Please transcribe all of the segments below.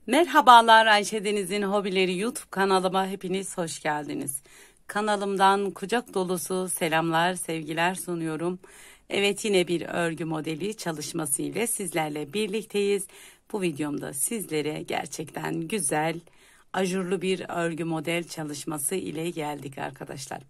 Merhabalar, Ayşe Deniz'in Hobileri YouTube kanalıma hepiniz hoş geldiniz. Kanalımdan kucak dolusu selamlar, sevgiler sunuyorum. Evet, yine bir örgü modeli çalışması ile sizlerle birlikteyiz. Bu videomda sizlere gerçekten güzel, ajurlu bir örgü model çalışması ile geldik arkadaşlar.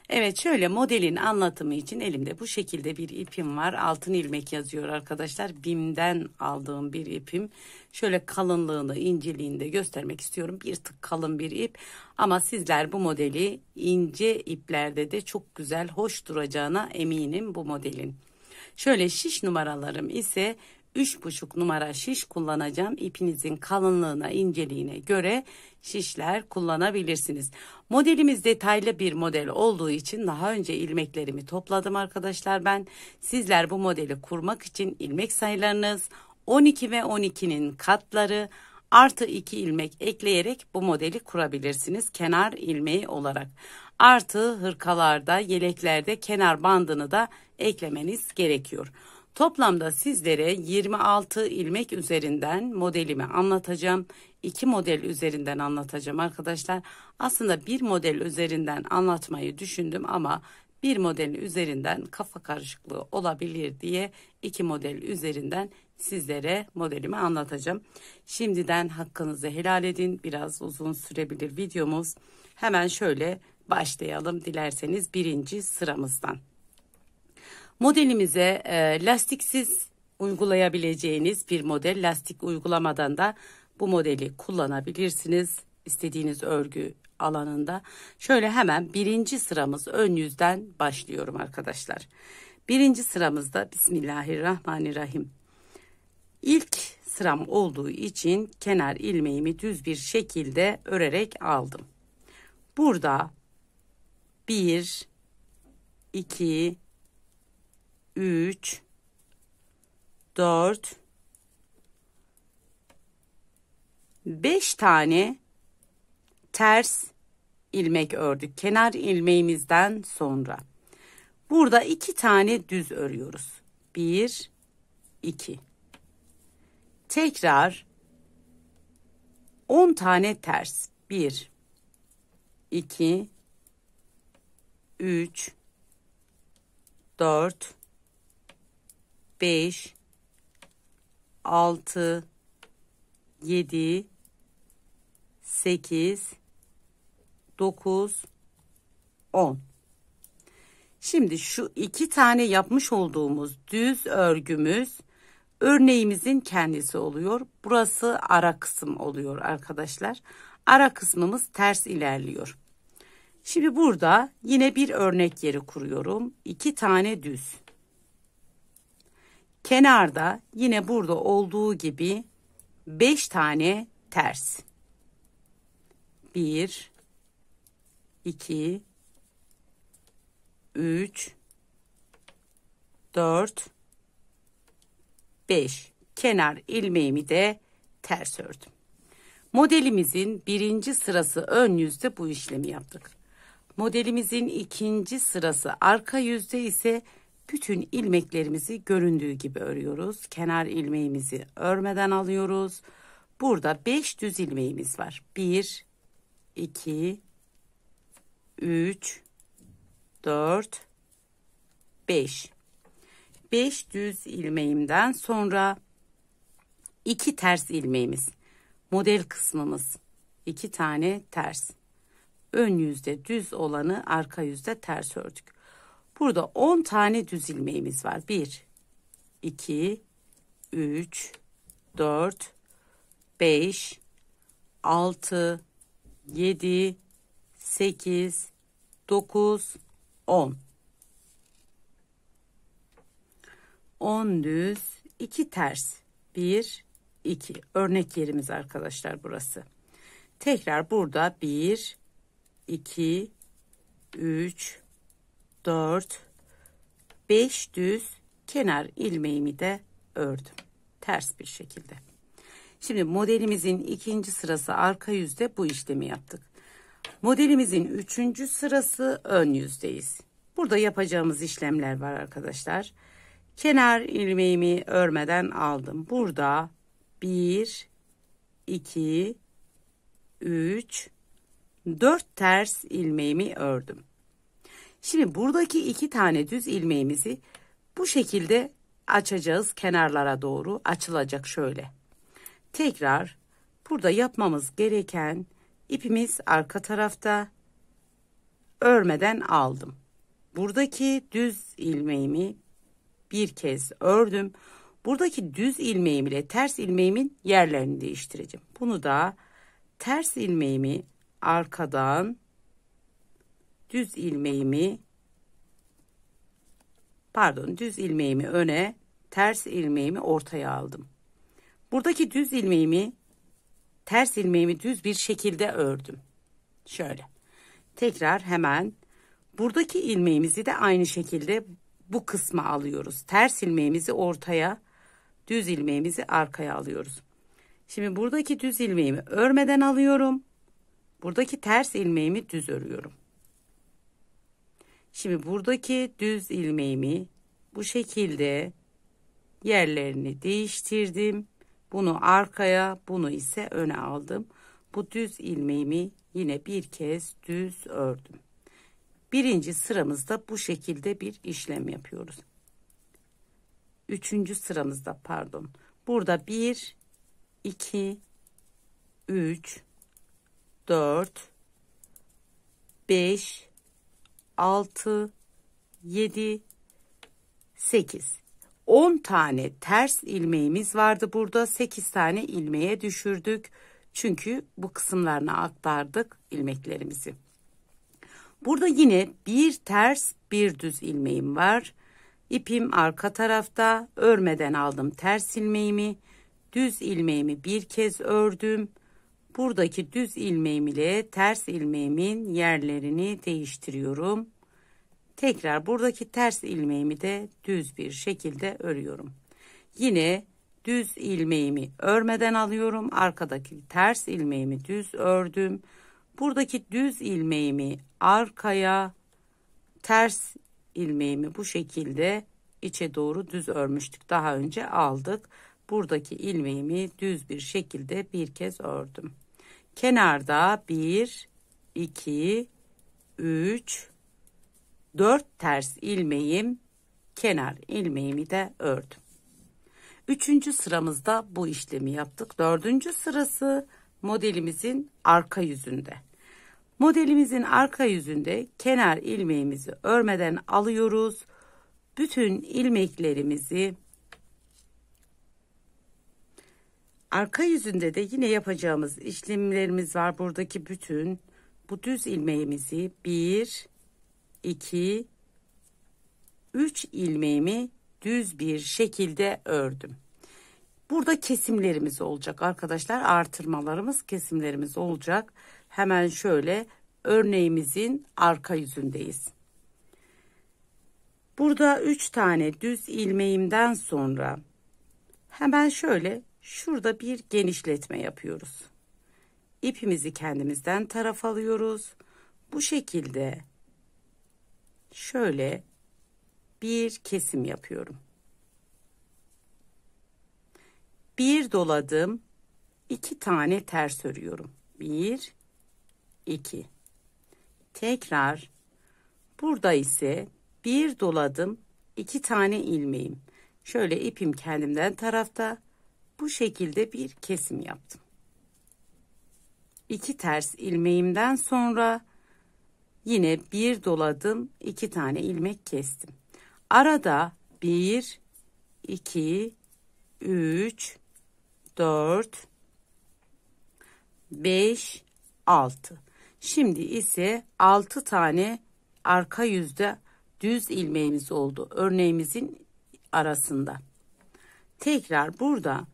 Evet, şöyle modelin anlatımı için elimde bu şekilde bir ipim var. Altın ilmek yazıyor arkadaşlar. BİM'den aldığım bir ipim. Şöyle kalınlığını, inceliğini de göstermek istiyorum. Bir tık kalın bir ip. Ama sizler bu modeli ince iplerde de çok güzel, hoş duracağına eminim bu modelin. Şöyle şiş numaralarım ise 3,5 numara şiş kullanacağım. İpinizin kalınlığına, inceliğine göre şişler kullanabilirsiniz. Modelimiz detaylı bir model olduğu için daha önce ilmeklerimi topladım arkadaşlar ben. Sizler bu modeli kurmak için ilmek sayılarınız 12 ve 12'nin katları artı 2 ilmek ekleyerek bu modeli kurabilirsiniz. Kenar ilmeği olarak. Artı hırkalarda, yeleklerde kenar bandını da eklemeniz gerekiyor. Toplamda sizlere 26 ilmek üzerinden modelimi anlatacağım. 2 model üzerinden anlatacağım arkadaşlar. Aslında bir model üzerinden anlatmayı düşündüm ama bir model üzerinden kafa karışıklığı olabilir diye 2 model üzerinden sizlere modelimi anlatacağım. Şimdiden hakkınızı helal edin. Biraz uzun sürebilir videomuz. Hemen şöyle başlayalım dilerseniz birinci sıramızdan. Modelimize lastiksiz uygulayabileceğiniz bir model. Lastik uygulamadan da bu modeli kullanabilirsiniz. İstediğiniz örgü alanında. Şöyle hemen birinci sıramız ön yüzden başlıyorum arkadaşlar. Birinci sıramızda Bismillahirrahmanirrahim. İlk sıram olduğu için kenar ilmeğimi düz bir şekilde örerek aldım. Burada 1, 2, 3, 4, 5 tane ters ilmek ördük. Kenar ilmeğimizden sonra. Burada 2 tane düz örüyoruz. 1, 2. Tekrar 10 tane ters. 1, 2, 3, 4, 5, 6, 7, 8, 9, 10. Şimdi şu 2 tane yapmış olduğumuz düz örgümüz örneğimizin kendisi oluyor. Burası ara kısım oluyor arkadaşlar. Ara kısmımız ters ilerliyor. Şimdi burada yine bir örnek yeri kuruyorum. 2 tane düz. Kenarda yine burada olduğu gibi 5 tane ters. 1, 2, 3, 4, 5. Kenar ilmeğimi de ters ördüm. Modelimizin birinci sırası ön yüzde bu işlemi yaptık. Modelimizin ikinci sırası arka yüzde ise bütün ilmeklerimizi göründüğü gibi örüyoruz. Kenar ilmeğimizi örmeden alıyoruz. Burada 5 düz ilmeğimiz var. 1, 2, 3, 4, 5. 5 düz ilmeğimden sonra 2 ters ilmeğimiz. Model kısmımız 2 tane ters. Ön yüzde düz olanı arka yüzde ters ördük. Burada 10 tane düz ilmeğimiz var. 1, 2, 3, 4, 5, 6, 7, 8, 9, 10. 10 düz, 2 ters. 1, 2. Örnek yerimiz arkadaşlar burası. Tekrar burada 1, 2, 3, 4, 5 düz kenar ilmeğimi de ördüm. Ters bir şekilde. Şimdi modelimizin ikinci sırası arka yüzde bu işlemi yaptık. Modelimizin üçüncü sırası ön yüzdeyiz. Burada yapacağımız işlemler var arkadaşlar. Kenar ilmeğimi örmeden aldım. Burada 1, 2, 3, 4 ters ilmeğimi ördüm. Şimdi buradaki 2 tane düz ilmeğimizi bu şekilde açacağız, kenarlara doğru açılacak şöyle. Tekrar burada yapmamız gereken, ipimiz arka tarafta, örmeden aldım. Buradaki düz ilmeğimi bir kez ördüm. Buradaki düz ilmeğim ile ters ilmeğimin yerlerini değiştireceğim. Bunu da ters ilmeğimi arkadan, düz ilmeğimi öne, ters ilmeğimi ortaya aldım. Buradaki düz ilmeğimi, ters ilmeğimi düz bir şekilde ördüm. Şöyle. Tekrar hemen buradaki ilmeğimizi de aynı şekilde bu kısma alıyoruz. Ters ilmeğimizi ortaya, düz ilmeğimizi arkaya alıyoruz. Şimdi buradaki düz ilmeğimi örmeden alıyorum. Buradaki ters ilmeğimi düz örüyorum. Şimdi buradaki düz ilmeğimi bu şekilde yerlerini değiştirdim. Bunu arkaya, bunu ise öne aldım. Bu düz ilmeğimi yine bir kez düz ördüm. Birinci sıramızda bu şekilde bir işlem yapıyoruz. Üçüncü sıramızda burada 1, 2, 3, 4, 5, 6, 7, 8. 10 tane ters ilmeğimiz vardı burada. 8 tane ilmeğe düşürdük. Çünkü bu kısımlarına aktardık ilmeklerimizi. Burada yine bir ters bir düz ilmeğim var. İpim arka tarafta, örmeden aldım ters ilmeğimi. Düz ilmeğimi bir kez ördüm. Buradaki düz ilmeğim ile ters ilmeğimin yerlerini değiştiriyorum. Tekrar buradaki ters ilmeğimi de düz bir şekilde örüyorum. Yine düz ilmeğimi örmeden alıyorum. Arkadaki ters ilmeğimi düz ördüm. Buradaki düz ilmeğimi arkaya, ters ilmeğimi bu şekilde içe doğru düz örmüştük. Daha önce aldık. Buradaki ilmeğimi düz bir şekilde bir kez ördüm. Kenarda 1, 2, 3, 4 ters ilmeğim, kenar ilmeğimi de ördüm. Üçüncü sıramızda bu işlemi yaptık. Dördüncü sırası modelimizin arka yüzünde. Modelimizin arka yüzünde kenar ilmeğimizi örmeden alıyoruz. Bütün ilmeklerimizi arka yüzünde de yine yapacağımız işlemlerimiz var. Buradaki bütün bu düz ilmeğimizi 1, 2, 3 ilmeğimi düz bir şekilde ördüm. Burada kesimlerimiz olacak arkadaşlar. Artırmalarımız, kesimlerimiz olacak. Hemen şöyle örneğimizin arka yüzündeyiz. Burada 3 tane düz ilmeğimden sonra hemen şöyle şurada bir genişletme yapıyoruz. İpimizi kendimizden taraf alıyoruz. Bu şekilde şöyle bir kesim yapıyorum. Bir doladım, 2 tane ters örüyorum. 1, 2. Tekrar burada ise bir doladım, 2 tane ilmeğim. Şöyle ipim kendimden tarafta bu şekilde bir kesim yaptım. 2 ters ilmeğimden sonra yine bir doladım, 2 tane ilmek kestim. Arada 1, 2, 3, 4, 5, 6. Şimdi ise 6 tane arka yüzde düz ilmeğimiz oldu. Örneğimizin arasında. Tekrar burada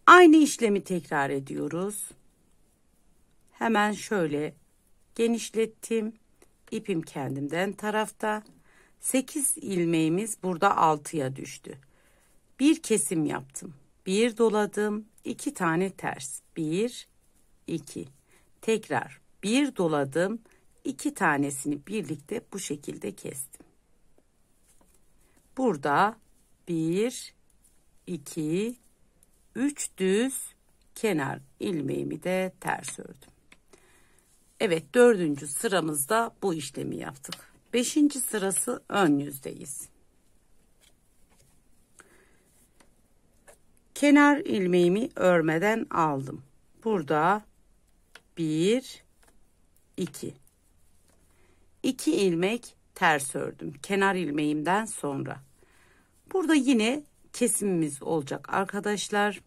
aynı işlemi tekrar ediyoruz. Hemen şöyle genişlettim. İpim kendimden tarafta. 8 ilmeğimiz burada 6'ya düştü. Bir kesim yaptım. Bir doladım. 2 tane ters. 1, 2. Tekrar bir doladım. 2 tanesini birlikte bu şekilde kestim. Burada 1, 2, 3 düz kenar ilmeğimi de ters ördüm. Evet, 4. sıramızda bu işlemi yaptık. 5. sırası ön yüzdeyiz. Kenar ilmeğimi örmeden aldım. Burada 1 2 ilmek ters ördüm kenar ilmeğimden sonra. Burada yine kesimimiz olacak arkadaşlar.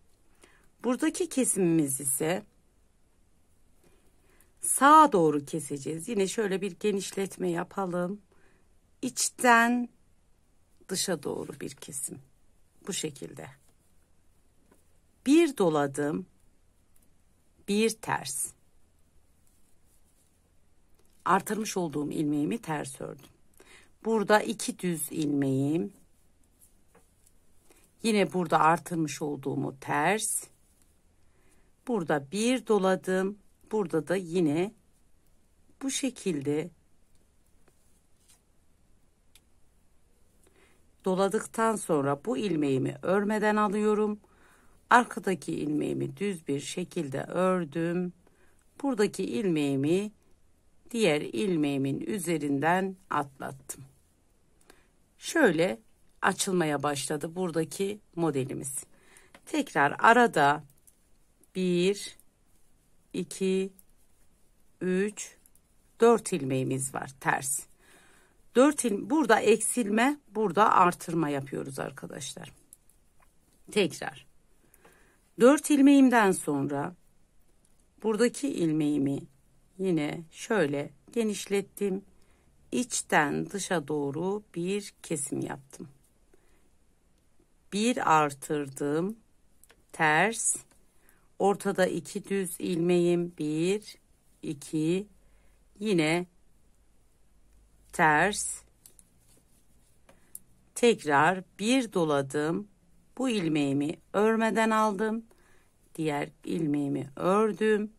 Buradaki kesimimiz ise sağa doğru keseceğiz. Yine şöyle bir genişletme yapalım. İçten dışa doğru bir kesim. Bu şekilde. Bir doladım. Bir ters. Artırmış olduğum ilmeğimi ters ördüm. Burada 2 düz ilmeğim. Yine burada artırmış olduğumu ters. Burada bir doladım. Burada da yine bu şekilde doladıktan sonra bu ilmeğimi örmeden alıyorum. Arkadaki ilmeğimi düz bir şekilde ördüm. Buradaki ilmeğimi diğer ilmeğimin üzerinden atlattım. Şöyle açılmaya başladı buradaki modelimiz. Tekrar arada 1 2 3 4 ilmeğimiz var ters. 4 burada eksilme, burada artırma yapıyoruz arkadaşlar. Tekrar 4 ilmeğimden sonra buradaki ilmeğimi yine şöyle genişlettim. İçten dışa doğru bir kesim yaptım. Bir artırdım. Ters. Ortada 2 düz ilmeğim. 1 2 yine ters. Tekrar bir doladım. Bu ilmeğimi örmeden aldım. Diğer ilmeğimi ördüm.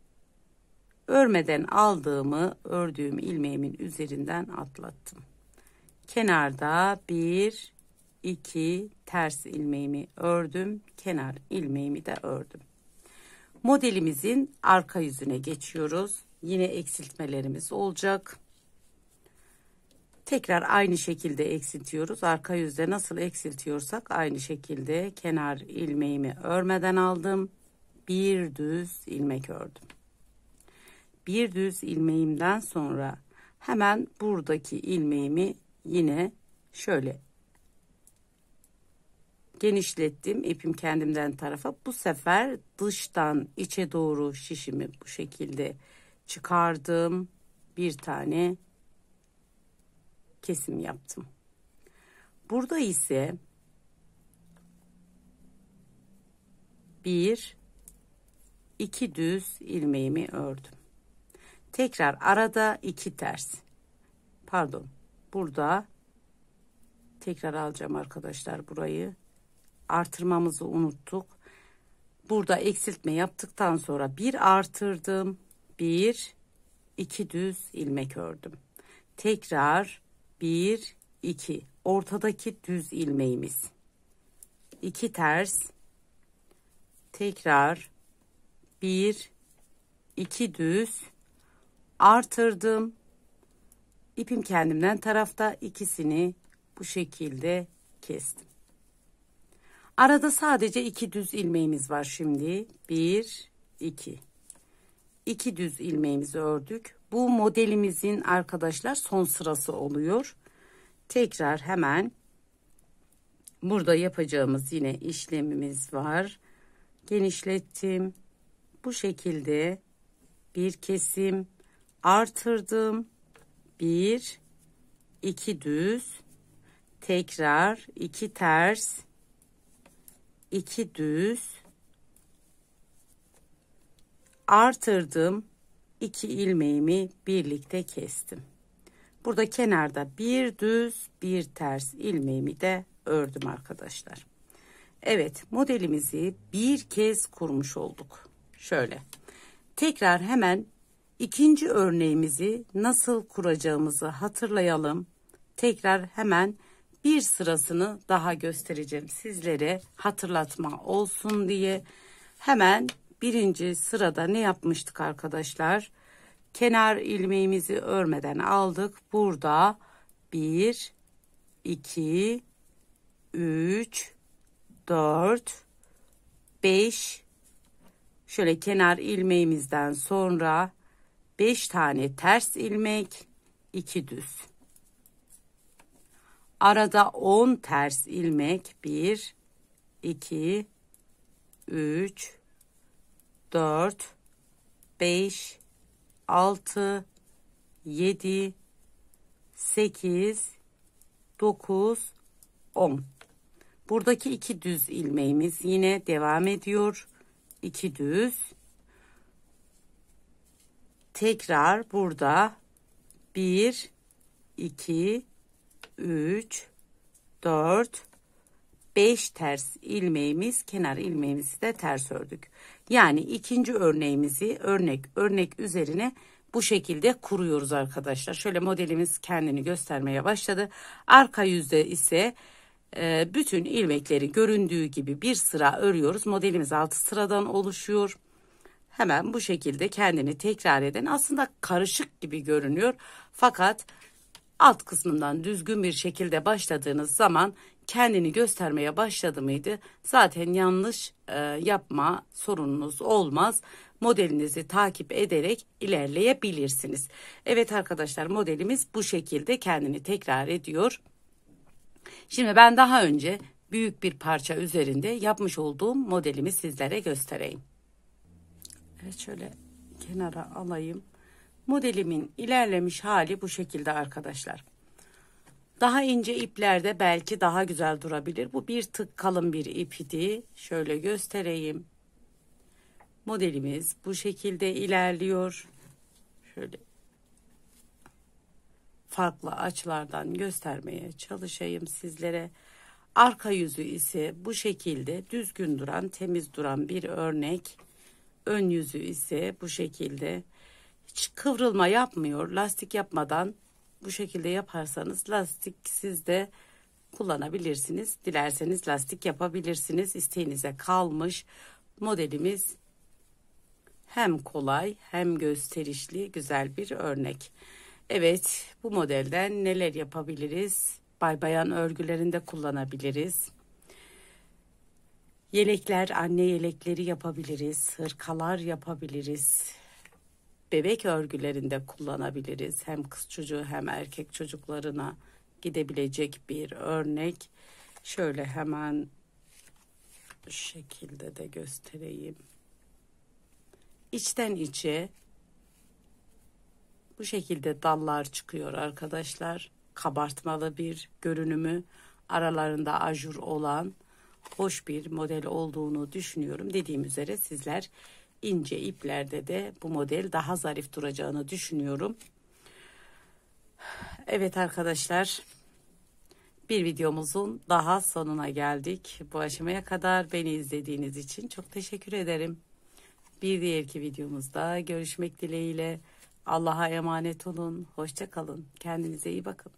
Örmeden aldığımı ördüğüm ilmeğimin üzerinden atlattım. Kenarda 1 2 ters ilmeğimi ördüm. Kenar ilmeğimi de ördüm. Modelimizin arka yüzüne geçiyoruz. Yine eksiltmelerimiz olacak. Tekrar aynı şekilde eksiltiyoruz. Arka yüzde nasıl eksiltiyorsak aynı şekilde kenar ilmeğimi örmeden aldım. Bir düz ilmek ördüm. Bir düz ilmeğimden sonra hemen buradaki ilmeğimi yine şöyle genişlettim. İpim kendimden tarafa. Bu sefer dıştan içe doğru şişimi bu şekilde çıkardım. Bir tane kesim yaptım. Burada ise 1 2 düz ilmeğimi ördüm. Tekrar arada 2 ters. Pardon. Burada tekrar alacağım arkadaşlar burayı. Artırmamızı unuttuk. Burada eksiltme yaptıktan sonra bir artırdım. 1 2 düz ilmek ördüm. Tekrar 1 2 ortadaki düz ilmeğimiz. 2 ters. Tekrar 1 2 düz artırdım. İpim kendimden tarafta, ikisini bu şekilde kestim. Arada sadece 2 düz ilmeğimiz var şimdi. 1 2 2 düz ilmeğimizi ördük. Bu modelimizin arkadaşlar son sırası oluyor. Tekrar hemen burada yapacağımız yine işlemimiz var. Genişlettim. Bu şekilde bir kesim artırdım. 1 2 düz, tekrar 2 ters, 2 düz, artırdım. 2 ilmeğimi birlikte kestim. Burada kenarda bir düz bir ters ilmeğimi de ördüm arkadaşlar. Evet, modelimizi bir kez kurmuş olduk. Şöyle tekrar hemen ikinci örneğimizi nasıl kuracağımızı hatırlayalım. Tekrar hemen bir sırasını daha göstereceğim sizlere, hatırlatma olsun diye. Hemen birinci sırada ne yapmıştık arkadaşlar? Kenar ilmeğimizi örmeden aldık. Burada 1, 2, 3, 4, 5. Şöyle kenar ilmeğimizden sonra 5 tane ters ilmek, 2 düz. Arada 10 ters ilmek, 1, 2, 3, 4, 5, 6, 7, 8, 9, 10. Buradaki 2 düz ilmeğimiz yine devam ediyor. 2 düz. Tekrar burada 1, 2, 3, 4, 5 ters ilmeğimiz, kenar ilmeğimizi de ters ördük. Yani ikinci örneğimizi örnek üzerine bu şekilde kuruyoruz arkadaşlar. Şöyle modelimiz kendini göstermeye başladı. Arka yüzde ise bütün ilmekleri göründüğü gibi bir sıra örüyoruz. Modelimiz 6 sıradan oluşuyor. Hemen bu şekilde kendini tekrar eden, aslında karışık gibi görünüyor. Fakat alt kısmından düzgün bir şekilde başladığınız zaman kendini göstermeye başladı mıydı? Zaten yanlış yapma sorununuz olmaz. Modelinizi takip ederek ilerleyebilirsiniz. Evet arkadaşlar, modelimiz bu şekilde kendini tekrar ediyor. Şimdi ben daha önce büyük bir parça üzerinde yapmış olduğum modelimi sizlere göstereyim. Evet, şöyle kenara alayım. Modelimin ilerlemiş hali bu şekilde arkadaşlar. Daha ince iplerde belki daha güzel durabilir. Bu bir tık kalın bir ip idi. Şöyle göstereyim. Modelimiz bu şekilde ilerliyor. Şöyle farklı açılardan göstermeye çalışayım sizlere. Arka yüzü ise bu şekilde düzgün duran, temiz duran bir örnek. Ön yüzü ise bu şekilde hiç kıvrılma yapmıyor. Lastik yapmadan bu şekilde yaparsanız lastik siz de kullanabilirsiniz. Dilerseniz lastik yapabilirsiniz. İsteğinize kalmış. Modelimiz hem kolay hem gösterişli, güzel bir örnek. Evet, bu modelden neler yapabiliriz? Bayan örgülerinde kullanabiliriz. Yelekler, anne yelekleri yapabiliriz. Hırkalar yapabiliriz. Bebek örgülerinde kullanabiliriz. Hem kız çocuğu hem erkek çocuklarına gidebilecek bir örnek. Şöyle hemen bu şekilde de göstereyim. İçten içe bu şekilde dallar çıkıyor arkadaşlar. Kabartmalı bir görünümü, aralarında ajur olan hoş bir model olduğunu düşünüyorum. Dediğim üzere sizler ince iplerde de bu model daha zarif duracağını düşünüyorum. Evet arkadaşlar, bir videomuzun daha sonuna geldik. Bu aşamaya kadar beni izlediğiniz için çok teşekkür ederim. Bir diğerki videomuzda görüşmek dileğiyle. Allah'a emanet olun. Hoşça kalın. Kendinize iyi bakın.